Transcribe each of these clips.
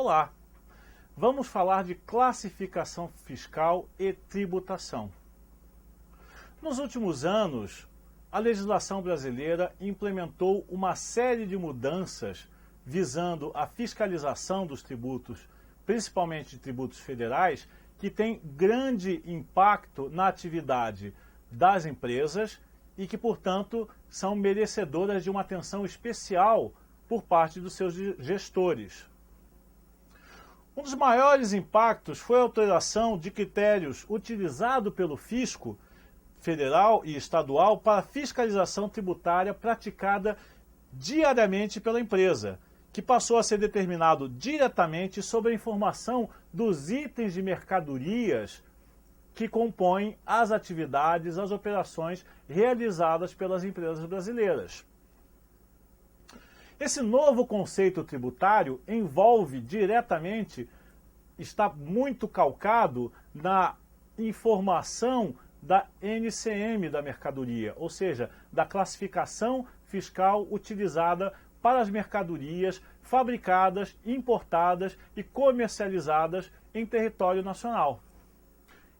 Olá! Vamos falar de classificação fiscal e tributação. Nos últimos anos, a legislação brasileira implementou uma série de mudanças visando a fiscalização dos tributos, principalmente de tributos federais, que tem grande impacto na atividade das empresas e que, portanto, são merecedoras de uma atenção especial por parte dos seus gestores. Um dos maiores impactos foi a alteração de critérios utilizados pelo fisco federal e estadual para a fiscalização tributária praticada diariamente pela empresa, que passou a ser determinado diretamente sobre a informação dos itens de mercadorias que compõem as atividades, as operações realizadas pelas empresas brasileiras. Esse novo conceito tributário envolve diretamente, está muito calcado na informação da NCM da mercadoria, ou seja, da classificação fiscal utilizada para as mercadorias fabricadas, importadas e comercializadas em território nacional.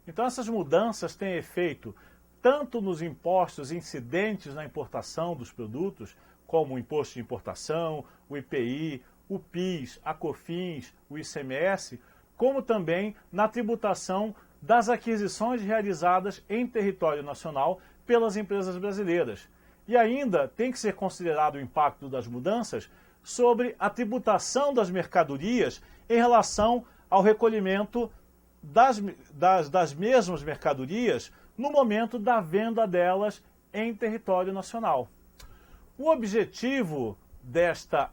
Então essas mudanças têm efeito tanto nos impostos incidentes na importação dos produtos, como o imposto de importação, o IPI, o PIS, a COFINS, o ICMS, como também na tributação das aquisições realizadas em território nacional pelas empresas brasileiras. E ainda tem que ser considerado o impacto das mudanças sobre a tributação das mercadorias em relação ao recolhimento das mesmas mercadorias no momento da venda delas em território nacional. O objetivo desta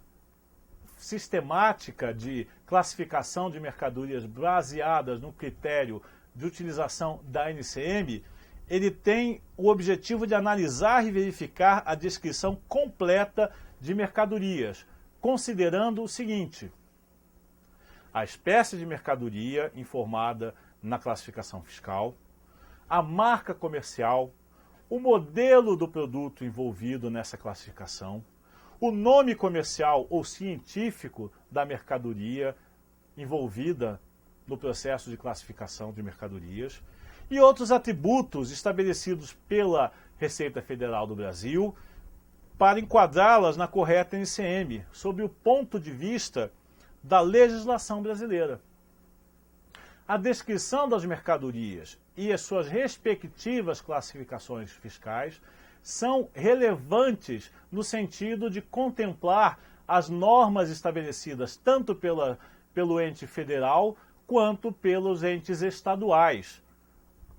sistemática de classificação de mercadorias baseadas no critério de utilização da NCM, ele tem o objetivo de analisar e verificar a descrição completa de mercadorias, considerando o seguinte: a espécie de mercadoria informada na classificação fiscal, a marca comercial, o modelo do produto envolvido nessa classificação, o nome comercial ou científico da mercadoria envolvida no processo de classificação de mercadorias e outros atributos estabelecidos pela Receita Federal do Brasil para enquadrá-las na correta NCM, sob o ponto de vista da legislação brasileira. A descrição das mercadorias e as suas respectivas classificações fiscais são relevantes no sentido de contemplar as normas estabelecidas tanto pelo ente federal quanto pelos entes estaduais,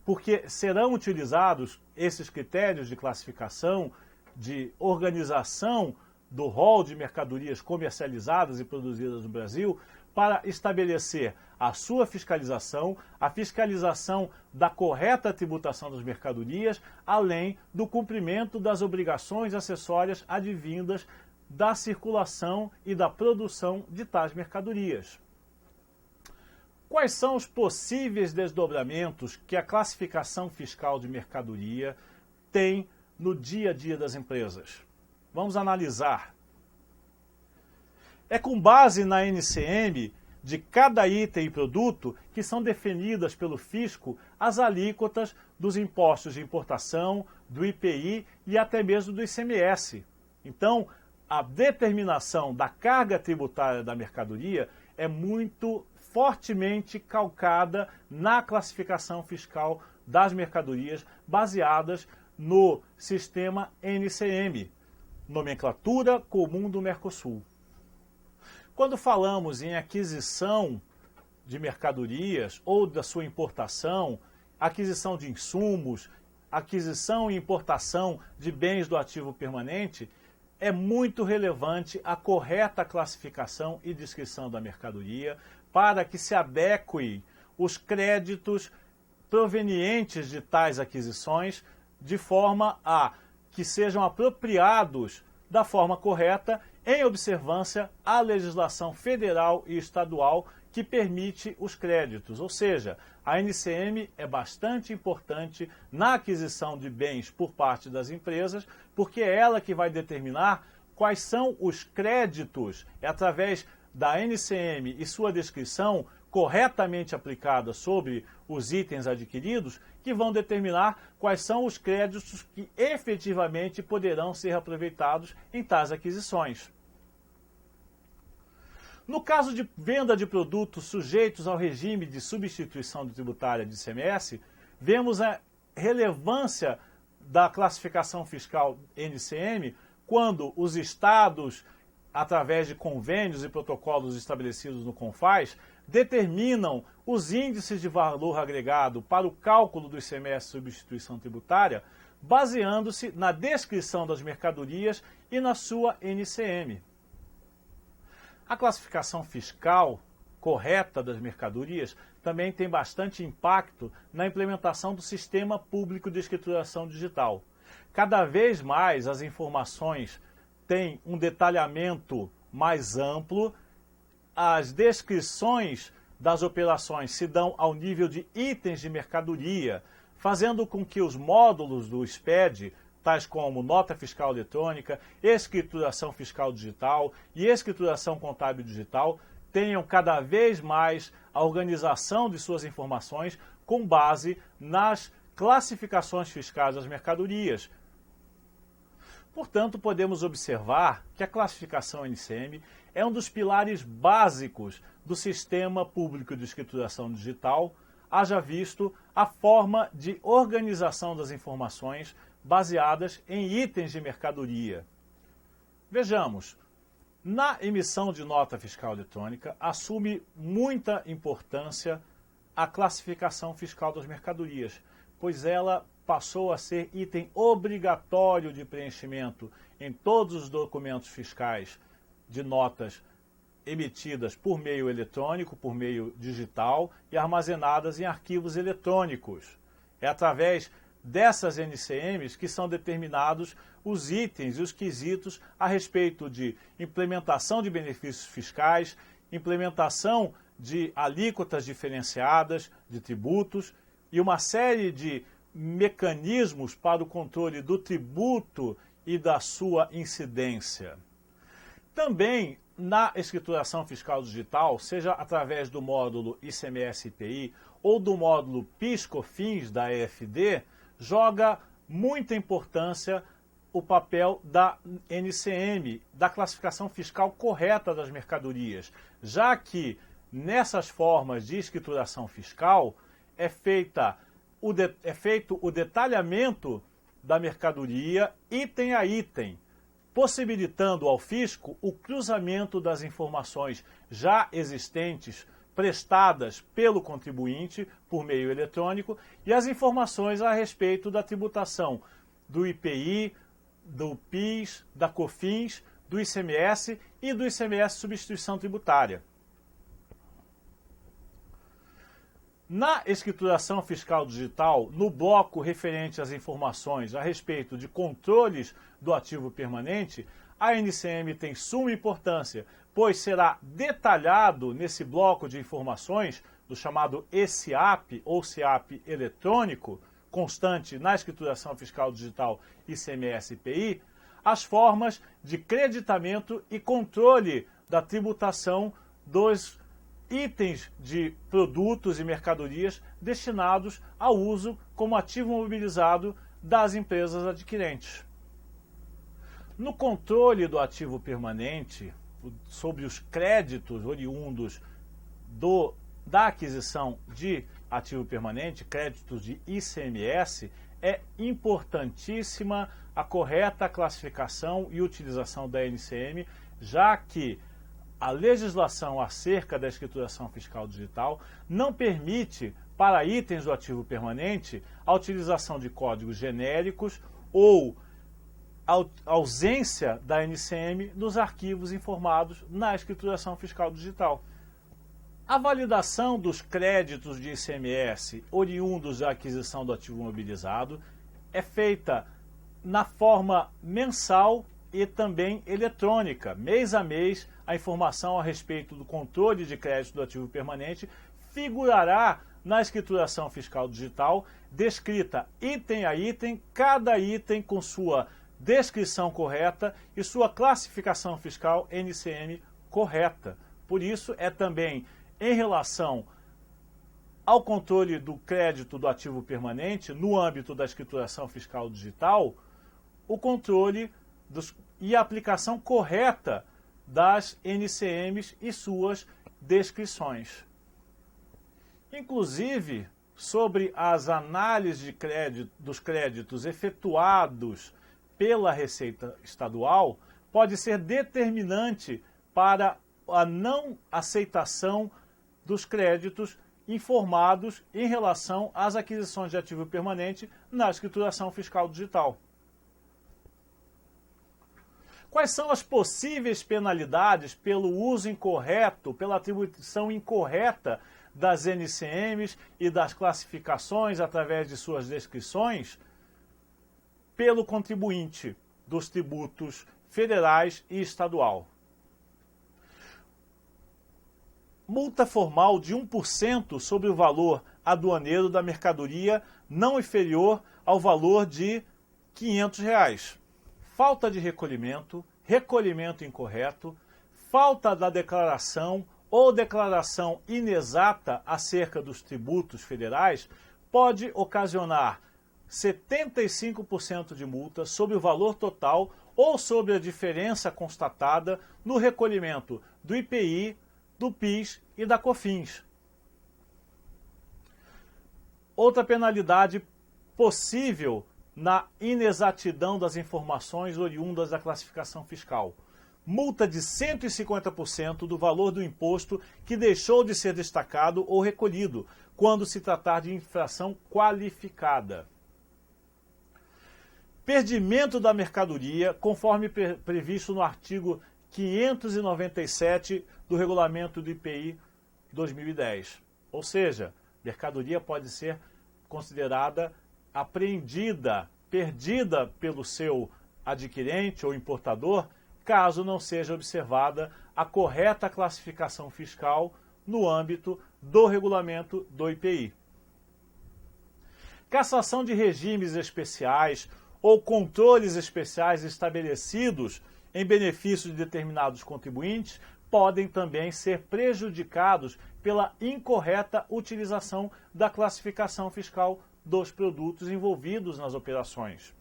porque serão utilizados esses critérios de classificação, de organização do rol de mercadorias comercializadas e produzidas no Brasil para estabelecer a sua fiscalização, a fiscalização da correta tributação das mercadorias, além do cumprimento das obrigações acessórias advindas da circulação e da produção de tais mercadorias. Quais são os possíveis desdobramentos que a classificação fiscal de mercadoria tem no dia a dia das empresas? Vamos analisar. É com base na NCM de cada item e produto que são definidas pelo fisco as alíquotas dos impostos de importação, do IPI e até mesmo do ICMS. Então, a determinação da carga tributária da mercadoria é muito fortemente calcada na classificação fiscal das mercadorias baseadas no sistema NCM, Nomenclatura Comum do Mercosul. Quando falamos em aquisição de mercadorias ou da sua importação, aquisição de insumos, aquisição e importação de bens do ativo permanente, é muito relevante a correta classificação e descrição da mercadoria para que se adequem os créditos provenientes de tais aquisições de forma a que sejam apropriados da forma correta em observância à legislação federal e estadual que permite os créditos. Ou seja, a NCM é bastante importante na aquisição de bens por parte das empresas, porque é ela que vai determinar quais são os créditos, é através da NCM e sua descrição corretamente aplicada sobre os itens adquiridos que vão determinar quais são os créditos que efetivamente poderão ser aproveitados em tais aquisições. No caso de venda de produtos sujeitos ao regime de substituição tributária de ICMS, vemos a relevância da classificação fiscal NCM quando os estados, através de convênios e protocolos estabelecidos no CONFAS, determinam os índices de valor agregado para o cálculo do ICMS substituição tributária, baseando-se na descrição das mercadorias e na sua NCM. A classificação fiscal correta das mercadorias também tem bastante impacto na implementação do Sistema Público de Escrituração Digital. Cada vez mais as informações têm um detalhamento mais amplo, as descrições das operações se dão ao nível de itens de mercadoria, fazendo com que os módulos do SPED, tais como nota fiscal eletrônica, escrituração fiscal digital e escrituração contábil digital, tenham cada vez mais a organização de suas informações com base nas classificações fiscais das mercadorias. Portanto, podemos observar que a classificação NCM é um dos pilares básicos do Sistema Público de Escrituração Digital, haja visto a forma de organização das informações baseadas em itens de mercadoria. Vejamos, na emissão de nota fiscal eletrônica, assume muita importância a classificação fiscal das mercadorias, pois ela passou a ser item obrigatório de preenchimento em todos os documentos fiscais de notas emitidas por meio eletrônico, por meio digital e armazenadas em arquivos eletrônicos. É através dessas NCMs que são determinados os itens e os quesitos a respeito de implementação de benefícios fiscais, implementação de alíquotas diferenciadas de tributos e uma série de mecanismos para o controle do tributo e da sua incidência. Também na escrituração fiscal digital, seja através do módulo ICMS-IPI ou do módulo PIS/COFINS da EFD, joga muita importância o papel da NCM, da classificação fiscal correta das mercadorias, já que nessas formas de escrituração fiscal é feito o detalhamento da mercadoria item a item, possibilitando ao fisco o cruzamento das informações já existentes prestadas pelo contribuinte por meio eletrônico e as informações a respeito da tributação do IPI, do PIS, da COFINS, do ICMS e do ICMS substituição tributária. Na escrituração fiscal digital, no bloco referente às informações a respeito de controles do ativo permanente, a NCM tem suma importância, pois será detalhado nesse bloco de informações, do chamado ECIAP ou CIAP eletrônico, constante na escrituração fiscal digital ICMS-IPI, as formas de creditamento e controle da tributação dos itens de produtos e mercadorias destinados ao uso como ativo mobilizado das empresas adquirentes. No controle do ativo permanente, sobre os créditos oriundos da aquisição de ativo permanente, créditos de ICMS, é importantíssima a correta classificação e utilização da NCM, já que a legislação acerca da escrituração fiscal digital não permite, para itens do ativo permanente, a utilização de códigos genéricos ou a ausência da NCM nos arquivos informados na escrituração fiscal digital. A validação dos créditos de ICMS oriundos da aquisição do ativo mobilizado é feita na forma mensal e também eletrônica. Mês a mês, a informação a respeito do controle de crédito do ativo permanente figurará na escrituração fiscal digital, descrita item a item, cada item com sua descrição correta e sua classificação fiscal NCM correta, Por isso, é também em relação ao controle do crédito do ativo permanente, no âmbito da escrituração fiscal digital, o controle e a aplicação correta das NCMs e suas descrições. Inclusive, sobre as análises de dos créditos efetuados pela Receita Estadual, pode ser determinante para a não aceitação dos créditos informados em relação às aquisições de ativo permanente na escrituração fiscal digital. Quais são as possíveis penalidades pelo uso incorreto, pela atribuição incorreta das NCMs e das classificações através de suas descrições pelo contribuinte dos tributos federais e estadual? Multa formal de 1% sobre o valor aduaneiro da mercadoria não inferior ao valor de R$ 500. Falta de recolhimento, recolhimento incorreto, falta da declaração ou declaração inexata acerca dos tributos federais pode ocasionar 75% de multa sobre o valor total ou sobre a diferença constatada no recolhimento do IPI, do PIS e da COFINS. Outra penalidade possível na inexatidão das informações oriundas da classificação fiscal. Multa de 150% do valor do imposto que deixou de ser destacado ou recolhido, quando se tratar de infração qualificada. Perdimento da mercadoria, conforme previsto no artigo 597 do Regulamento do IPI 2010. Ou seja, mercadoria pode ser considerada apreendida, perdida pelo seu adquirente ou importador, caso não seja observada a correta classificação fiscal no âmbito do regulamento do IPI. Cassação de regimes especiais ou controles especiais estabelecidos em benefício de determinados contribuintes podem também ser prejudicados pela incorreta utilização da classificação fiscal dos produtos envolvidos nas operações.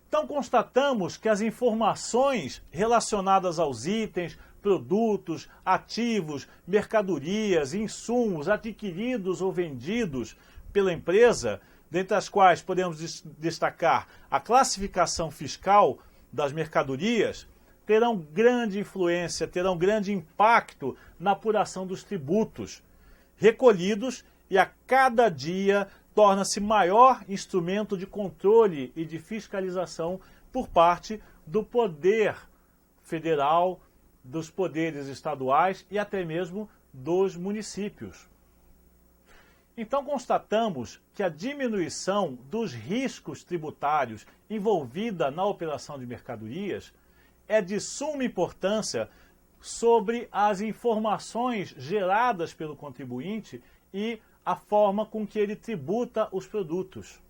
Então, constatamos que as informações relacionadas aos itens, produtos, ativos, mercadorias, insumos adquiridos ou vendidos pela empresa, dentre as quais podemos destacar a classificação fiscal das mercadorias, terão grande influência, terão grande impacto na apuração dos tributos recolhidos e a cada dia torna-se maior instrumento de controle e de fiscalização por parte do poder federal, dos poderes estaduais e até mesmo dos municípios. Então constatamos que a diminuição dos riscos tributários envolvida na operação de mercadorias é de suma importância sobre as informações geradas pelo contribuinte e a forma com que ele tributa os produtos.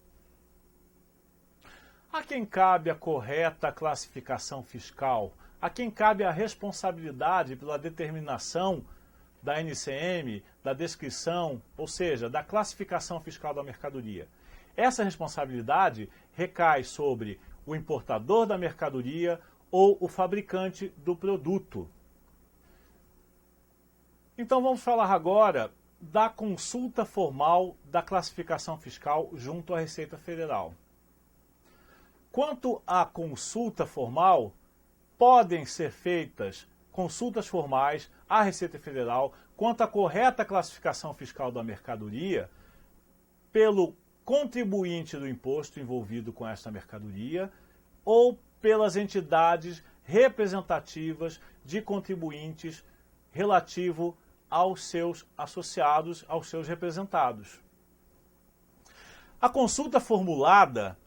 A quem cabe a correta classificação fiscal? A quem cabe a responsabilidade pela determinação da NCM, da descrição, ou seja, da classificação fiscal da mercadoria? Essa responsabilidade recai sobre o importador da mercadoria ou o fabricante do produto. Então vamos falar agora da consulta formal da classificação fiscal junto à Receita Federal. Quanto à consulta formal, podem ser feitas consultas formais à Receita Federal quanto à correta classificação fiscal da mercadoria pelo contribuinte do imposto envolvido com esta mercadoria ou pelas entidades representativas de contribuintes relativo aos seus associados, aos seus representados. A consulta formulada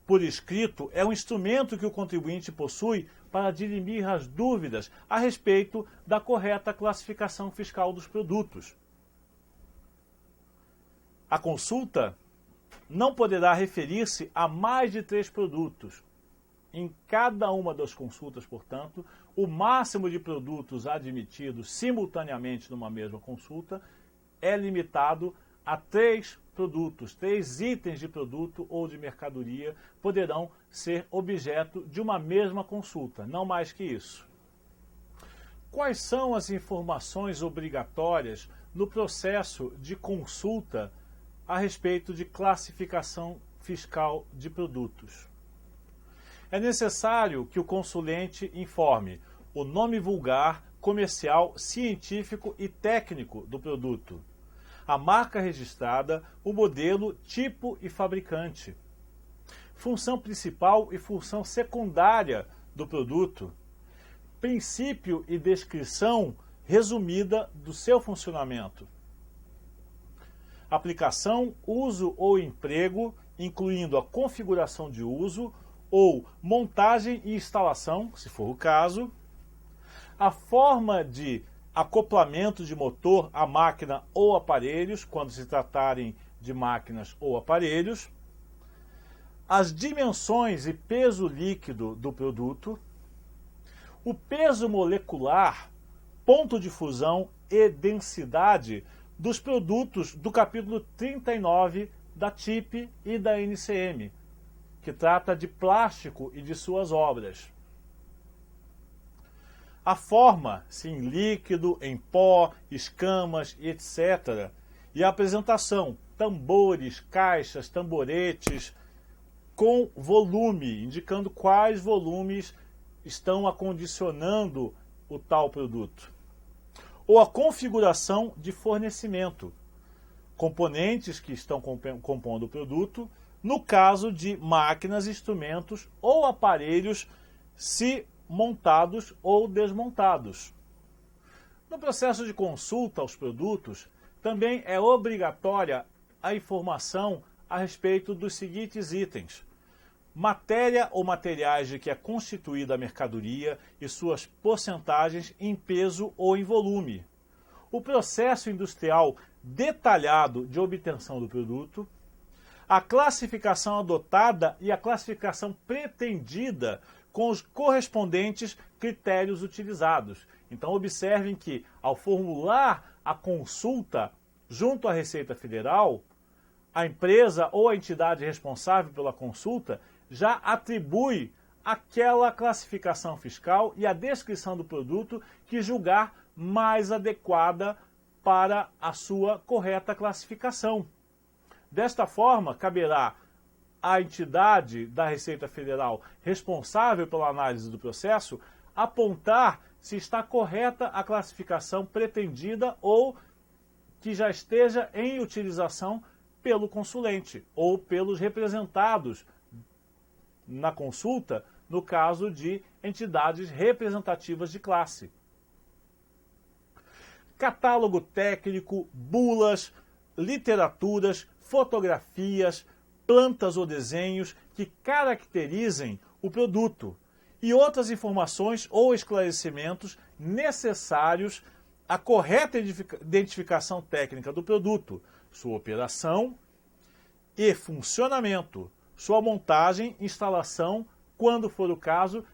por escrito é um instrumento que o contribuinte possui para dirimir as dúvidas a respeito da correta classificação fiscal dos produtos. A consulta não poderá referir-se a mais de 3 produtos em cada uma das consultas, portanto, o máximo de produtos admitidos simultaneamente numa mesma consulta é limitado a 3 produtos, 3 itens de produto ou de mercadoria poderão ser objeto de uma mesma consulta, não mais que isso. Quais são as informações obrigatórias no processo de consulta a respeito de classificação fiscal de produtos? É necessário que o consulente informe o nome vulgar, comercial, científico e técnico do produto, a marca registrada, o modelo, tipo e fabricante, função principal e função secundária do produto, princípio e descrição resumida do seu funcionamento, aplicação, uso ou emprego, incluindo a configuração de uso ou montagem e instalação, se for o caso, a forma de acoplamento de motor a máquina ou aparelhos, quando se tratarem de máquinas ou aparelhos, as dimensões e peso líquido do produto, o peso molecular, ponto de fusão e densidade dos produtos do capítulo 39 da TIP e da NCM, que trata de plástico e de suas obras. A forma, se em líquido, em pó, escamas, etc. E a apresentação, tambores, caixas, tamboretes, com volume, indicando quais volumes estão acondicionando o tal produto. Ou a configuração de fornecimento, componentes que estão compondo o produto, no caso de máquinas, instrumentos ou aparelhos, se montados ou desmontados. No processo de consulta aos produtos, também é obrigatória a informação a respeito dos seguintes itens: matéria ou materiais de que é constituída a mercadoria e suas porcentagens em peso ou em volume, o processo industrial detalhado de obtenção do produto, a classificação adotada e a classificação pretendida com os correspondentes critérios utilizados. Então observem que, ao formular a consulta junto à Receita Federal, a empresa ou a entidade responsável pela consulta já atribui aquela classificação fiscal e a descrição do produto que julgar mais adequada para a sua correta classificação. Desta forma, caberá à entidade da Receita Federal responsável pela análise do processo apontar se está correta a classificação pretendida ou que já esteja em utilização pelo consulente ou pelos representados na consulta, no caso de entidades representativas de classe. Catálogo técnico, bulas, literaturas, fotografias, plantas ou desenhos que caracterizem o produto e outras informações ou esclarecimentos necessários à correta identificação técnica do produto, sua operação e funcionamento, sua montagem, instalação, quando for o caso,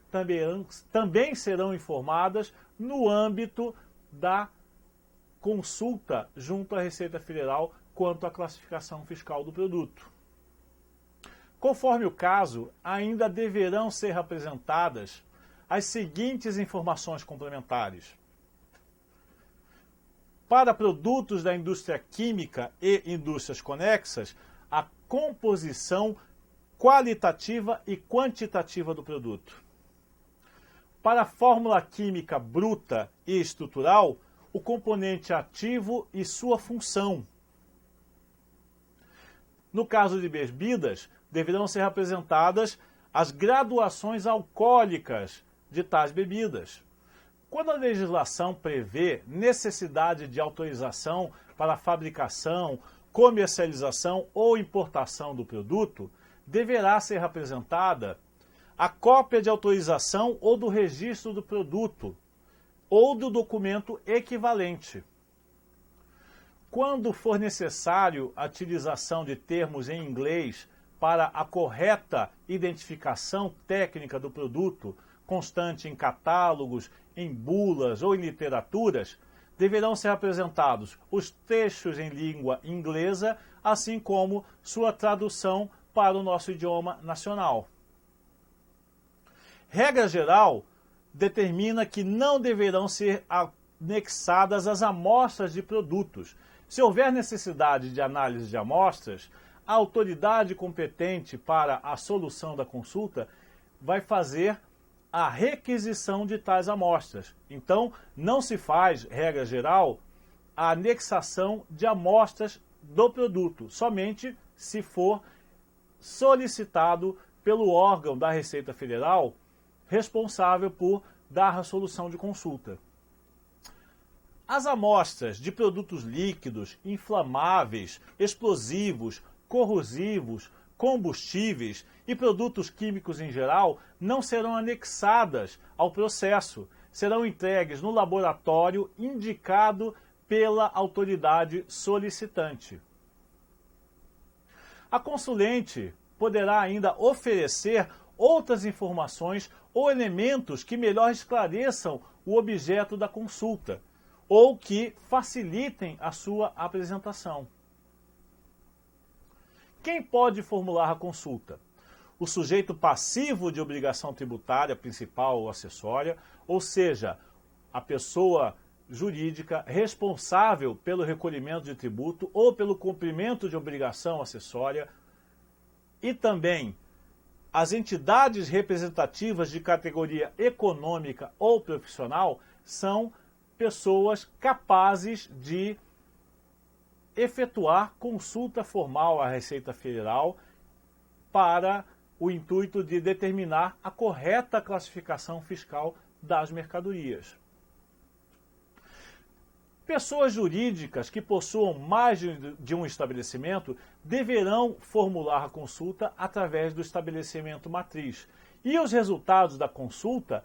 também serão informadas no âmbito da consulta junto à Receita Federal quanto à classificação fiscal do produto. Conforme o caso, ainda deverão ser apresentadas as seguintes informações complementares. Para produtos da indústria química e indústrias conexas, a composição qualitativa e quantitativa do produto. Para a fórmula química bruta e estrutural, o componente ativo e sua função. No caso de bebidas, deverão ser apresentadas as graduações alcoólicas de tais bebidas. Quando a legislação prevê necessidade de autorização para a fabricação, comercialização ou importação do produto, deverá ser apresentada a cópia de autorização ou do registro do produto, ou do documento equivalente. Quando for necessário a utilização de termos em inglês para a correta identificação técnica do produto, constante em catálogos, em bulas ou em literaturas, deverão ser apresentados os textos em língua inglesa, assim como sua tradução para o nosso idioma nacional. Regra geral determina que não deverão ser anexadas as amostras de produtos. Se houver necessidade de análise de amostras, a autoridade competente para a solução da consulta vai fazer a requisição de tais amostras. Então, não se faz, regra geral, a anexação de amostras do produto, somente se for solicitado pelo órgão da Receita Federal responsável por dar a solução de consulta. As amostras de produtos líquidos, inflamáveis, explosivos, corrosivos, combustíveis e produtos químicos em geral não serão anexadas ao processo, serão entregues no laboratório indicado pela autoridade solicitante. A consulente poderá ainda oferecer outras informações ou elementos que melhor esclareçam o objeto da consulta ou que facilitem a sua apresentação. Quem pode formular a consulta? O sujeito passivo de obrigação tributária principal ou acessória, ou seja, a pessoa jurídica responsável pelo recolhimento de tributo ou pelo cumprimento de obrigação acessória, e também as entidades representativas de categoria econômica ou profissional são pessoas capazes de efetuar consulta formal à Receita Federal para o intuito de determinar a correta classificação fiscal das mercadorias. Pessoas jurídicas que possuam mais de um estabelecimento deverão formular a consulta através do estabelecimento matriz. E os resultados da consulta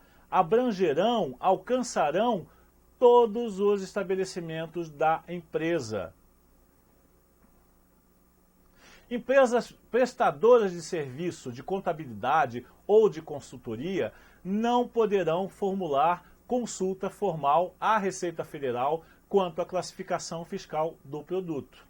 alcançarão todos os estabelecimentos da empresa. Empresas prestadoras de serviço de contabilidade ou de consultoria não poderão formular consulta formal à Receita Federal quanto à classificação fiscal do produto.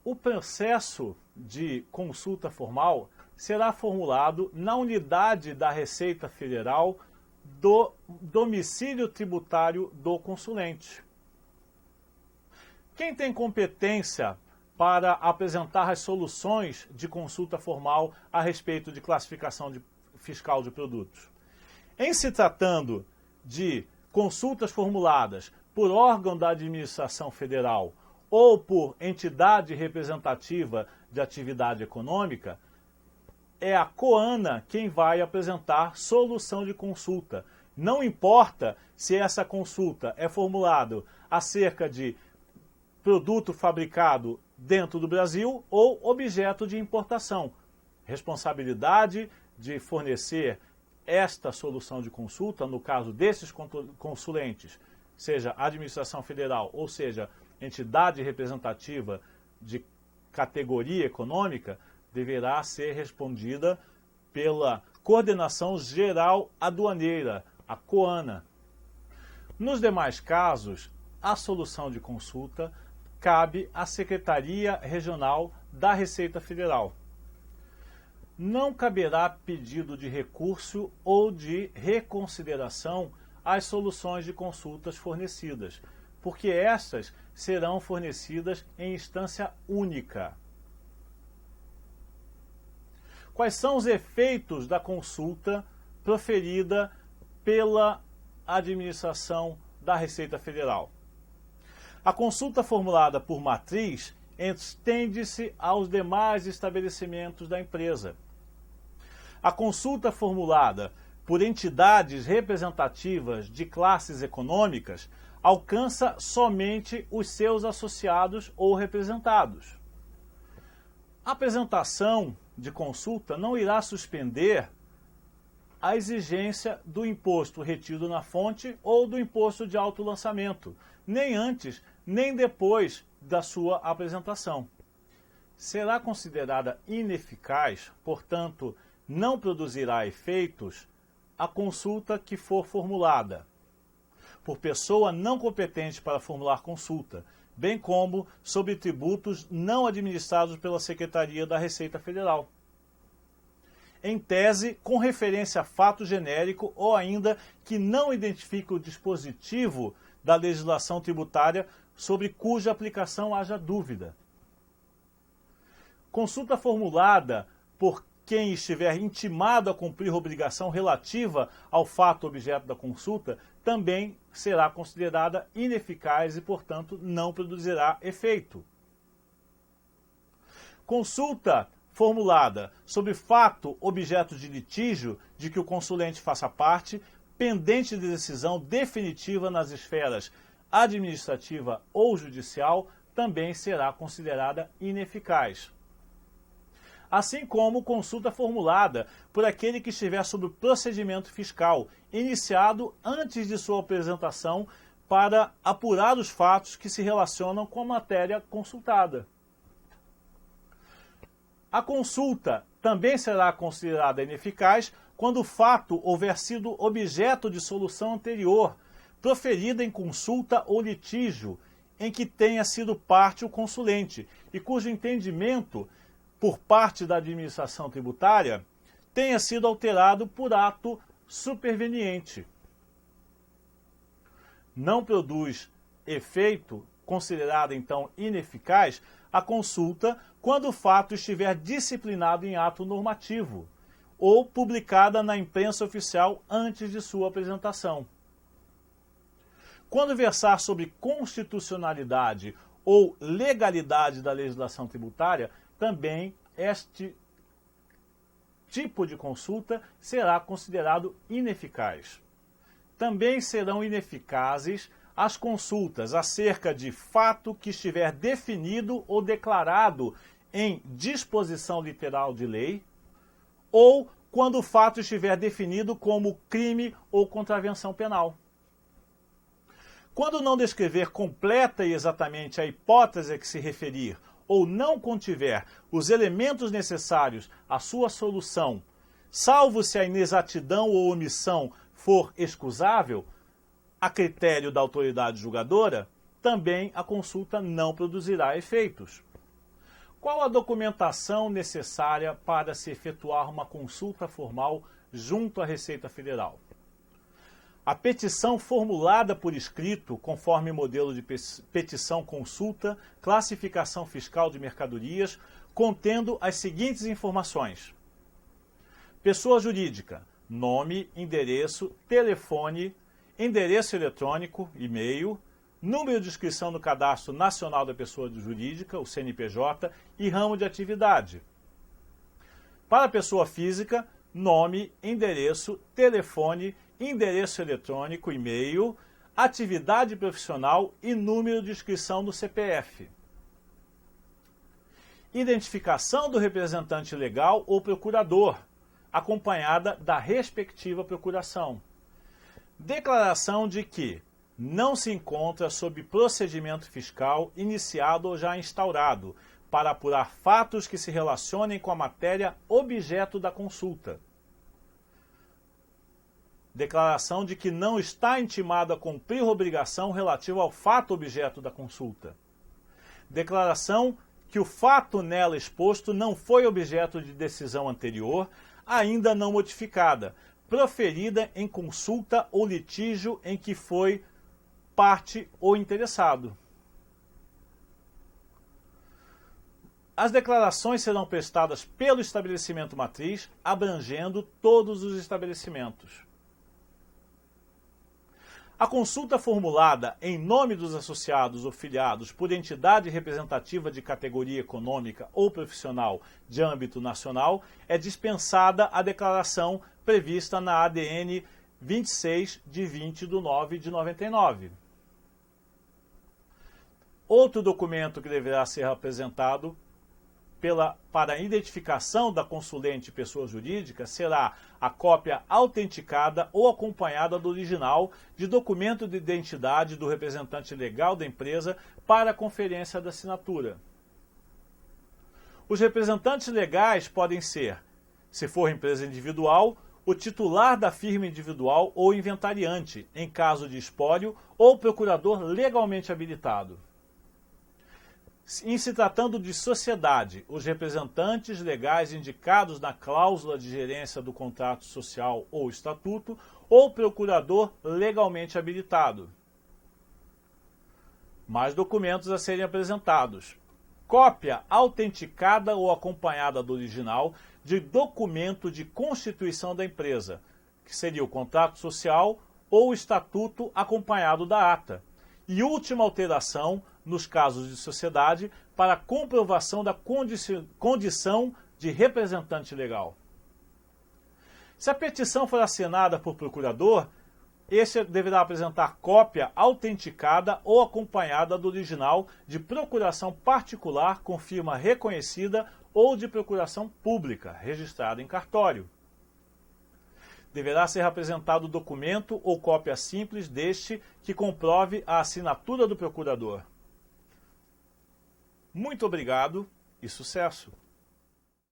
O processo de consulta formal será formulado na unidade da Receita Federal do domicílio tributário do consulente. Quem tem competência para apresentar as soluções de consulta formal a respeito de classificação fiscal de produtos? Em se tratando de consultas formuladas por órgão da administração federal ou por entidade representativa de atividade econômica, é a COANA quem vai apresentar solução de consulta. Não importa se essa consulta é formulada acerca de produto fabricado dentro do Brasil ou objeto de importação. Responsabilidade de fornecer esta solução de consulta, no caso desses consulentes, seja administração federal ou seja entidade representativa de categoria econômica, deverá ser respondida pela Coordenação Geral Aduaneira, a COANA. Nos demais casos, a solução de consulta cabe à Secretaria Regional da Receita Federal. Não caberá pedido de recurso ou de reconsideração às soluções de consultas fornecidas, porque estas serão fornecidas em instância única. Quais são os efeitos da consulta proferida pela administração da Receita Federal? A consulta formulada por matriz estende-se aos demais estabelecimentos da empresa. A consulta formulada por entidades representativas de classes econômicas alcança somente os seus associados ou representados. A apresentação de consulta não irá suspender a exigência do imposto retido na fonte ou do imposto de autolançamento, nem antes nem depois da sua apresentação. será considerada ineficaz, portanto, não produzirá efeitos, a consulta que for formulada por pessoa não competente para formular consulta, bem como sobre tributos não administrados pela Secretaria da Receita Federal. Em tese, com referência a fato genérico ou ainda que não identifique o dispositivo da legislação tributária sobre cuja aplicação haja dúvida. Consulta formulada por quem estiver intimado a cumprir obrigação relativa ao fato objeto da consulta também será considerada ineficaz e, portanto, não produzirá efeito. Consulta formulada sobre fato objeto de litígio de que o consulente faça parte, pendente de decisão definitiva nas esferas administrativa ou judicial, também será considerada ineficaz. Assim como consulta formulada por aquele que estiver sob o procedimento fiscal, iniciado antes de sua apresentação para apurar os fatos que se relacionam com a matéria consultada. A consulta também será considerada ineficaz quando o fato houver sido objeto de solução anterior, proferida em consulta ou litígio, em que tenha sido parte o consulente e cujo entendimento por parte da administração tributária tenha sido alterado por ato superveniente. Não produz efeito, considerada então ineficaz, a consulta quando o fato estiver disciplinado em ato normativo ou publicada na imprensa oficial antes de sua apresentação. Quando versar sobre constitucionalidade ou legalidade da legislação tributária, também este tipo de consulta será considerado ineficaz. Também serão ineficazes as consultas acerca de fato que estiver definido ou declarado em disposição literal de lei, ou quando o fato estiver definido como crime ou contravenção penal. Quando não descrever completa e exatamente a hipótese a que se referir, ou não contiver os elementos necessários à sua solução, salvo se a inexatidão ou omissão for excusável, a critério da autoridade julgadora, também a consulta não produzirá efeitos. Qual a documentação necessária para se efetuar uma consulta formal junto à Receita Federal? A petição formulada por escrito, conforme modelo de petição consulta, classificação fiscal de mercadorias, contendo as seguintes informações. Pessoa jurídica, nome, endereço, telefone, endereço eletrônico, e-mail, número de inscrição no Cadastro Nacional da Pessoa Jurídica, o CNPJ, e ramo de atividade. Para a pessoa física, nome, endereço, telefone, endereço eletrônico, e-mail, atividade profissional e número de inscrição no CPF. Identificação do representante legal ou procurador, acompanhada da respectiva procuração. Declaração de que não se encontra sob procedimento fiscal iniciado ou já instaurado, para apurar fatos que se relacionem com a matéria objeto da consulta. Declaração de que não está intimado a cumprir obrigação relativa ao fato objeto da consulta. Declaração que o fato nela exposto não foi objeto de decisão anterior, ainda não modificada, proferida em consulta ou litígio em que foi parte ou interessado. As declarações serão prestadas pelo estabelecimento matriz, abrangendo todos os estabelecimentos. A consulta formulada em nome dos associados ou filiados por entidade representativa de categoria econômica ou profissional de âmbito nacional é dispensada a declaração prevista na ADN 26 de 20 de 9 de 99. Outro documento que deverá ser apresentado para a identificação da consulente pessoa jurídica será a cópia autenticada ou acompanhada do original de documento de identidade do representante legal da empresa para a conferência da assinatura. Os representantes legais podem ser, se for empresa individual, o titular da firma individual ou inventariante, em caso de espólio, ou procurador legalmente habilitado. Em se tratando de sociedade, os representantes legais indicados na cláusula de gerência do contrato social ou estatuto, ou procurador legalmente habilitado. Mais documentos a serem apresentados. Cópia autenticada ou acompanhada do original de documento de constituição da empresa, que seria o contrato social ou o estatuto acompanhado da ata. E última alteração, nos casos de sociedade, para comprovação da condição de representante legal. Se a petição for assinada por procurador, este deverá apresentar cópia autenticada ou acompanhada do original de procuração particular com firma reconhecida ou de procuração pública, registrada em cartório. Deverá ser apresentado documento ou cópia simples deste que comprove a assinatura do procurador. Muito obrigado e sucesso!